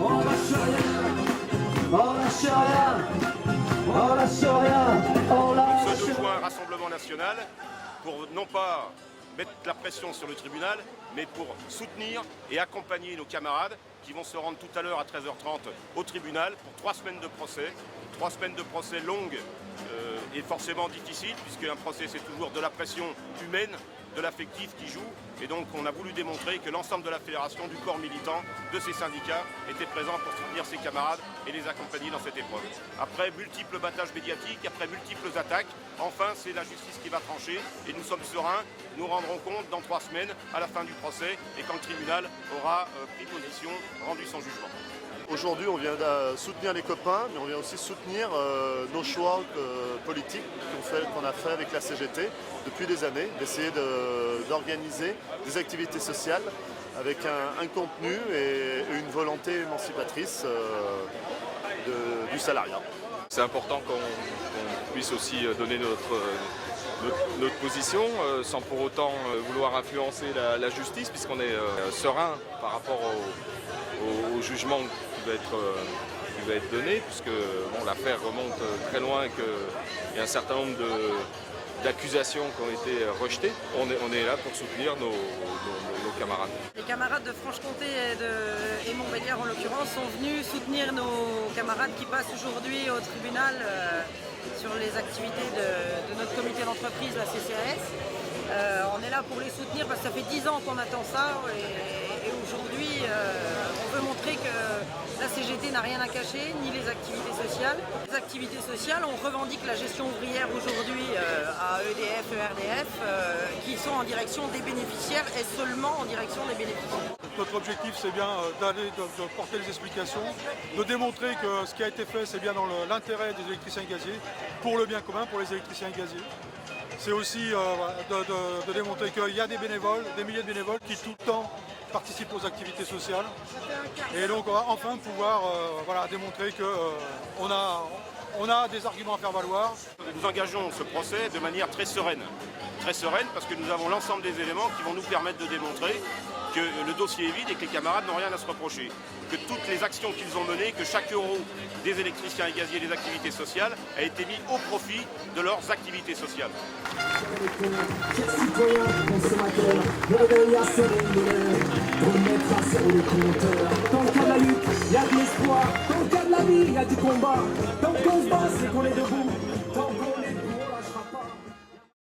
on lâche rien, on lâche rien, on lâche rien, on lâche rien. Ce 2 juin, Rassemblement national, pour non pas mettre la pression sur le tribunal, mais pour soutenir et accompagner nos camarades qui vont se rendre tout à l'heure à 13h30 au tribunal pour 3 semaines de procès. 3 semaines de procès longues et forcément difficiles, puisqu'un procès c'est toujours de la pression humaine, de l'affectif qui joue. Et donc on a voulu démontrer que l'ensemble de la fédération, du corps militant, de ces syndicats était présent pour soutenir ses camarades et les accompagner dans cette épreuve. Après multiples battages médiatiques, après multiples attaques, enfin c'est la justice qui va trancher et nous sommes sereins. Nous rendrons compte dans 3 semaines à la fin du procès et quand le tribunal aura pris position, rendu son jugement. Aujourd'hui, on vient soutenir les copains, mais on vient aussi soutenir nos choix politiques qu'on a fait avec la CGT depuis des années, d'essayer d'organiser des activités sociales avec un contenu et une volonté émancipatrice du salariat. C'est important qu'on puisse aussi donner notre position sans pour autant vouloir influencer la justice, puisqu'on est serein par rapport au jugement qui va être donné, puisque bon, l'affaire remonte très loin et qu'il y a un certain nombre d'accusations qui ont été rejetées. On est là pour soutenir nos camarades. Les camarades de Franche-Comté et Montbéliard en l'occurrence sont venus soutenir nos camarades qui passent aujourd'hui au tribunal sur les activités de notre comité d'entreprise, la CCAS. On est là pour les soutenir parce que ça fait 10 ans qu'on attend ça et aujourd'hui on veut montrer que la CGT n'a rien à cacher, ni les activités sociales. Les activités sociales, on revendique la gestion ouvrière aujourd'hui à EDF, ERDF, qui sont en direction des bénéficiaires et seulement en direction des bénéficiaires. Notre objectif c'est bien de porter les explications, de démontrer que ce qui a été fait c'est bien dans l'intérêt des électriciens gaziers, pour le bien commun, pour les électriciens gaziers. C'est aussi de démontrer qu'il y a des bénévoles, des milliers de bénévoles qui tout le temps participent aux activités sociales. Et donc on va enfin pouvoir démontrer qu'on a des arguments à faire valoir. Nous engageons ce procès de manière très sereine parce que nous avons l'ensemble des éléments qui vont nous permettre de démontrer que le dossier est vide et que les camarades n'ont rien à se reprocher. Que toutes les actions qu'ils ont menées, que chaque euro des électriciens et gaziers des activités sociales a été mis au profit de leurs activités sociales. Dans le cas de la lutte, il y a de l'espoir. Dans le cas de la vie, il y a du combat. Tant qu'on se bat, c'est qu'on est debout.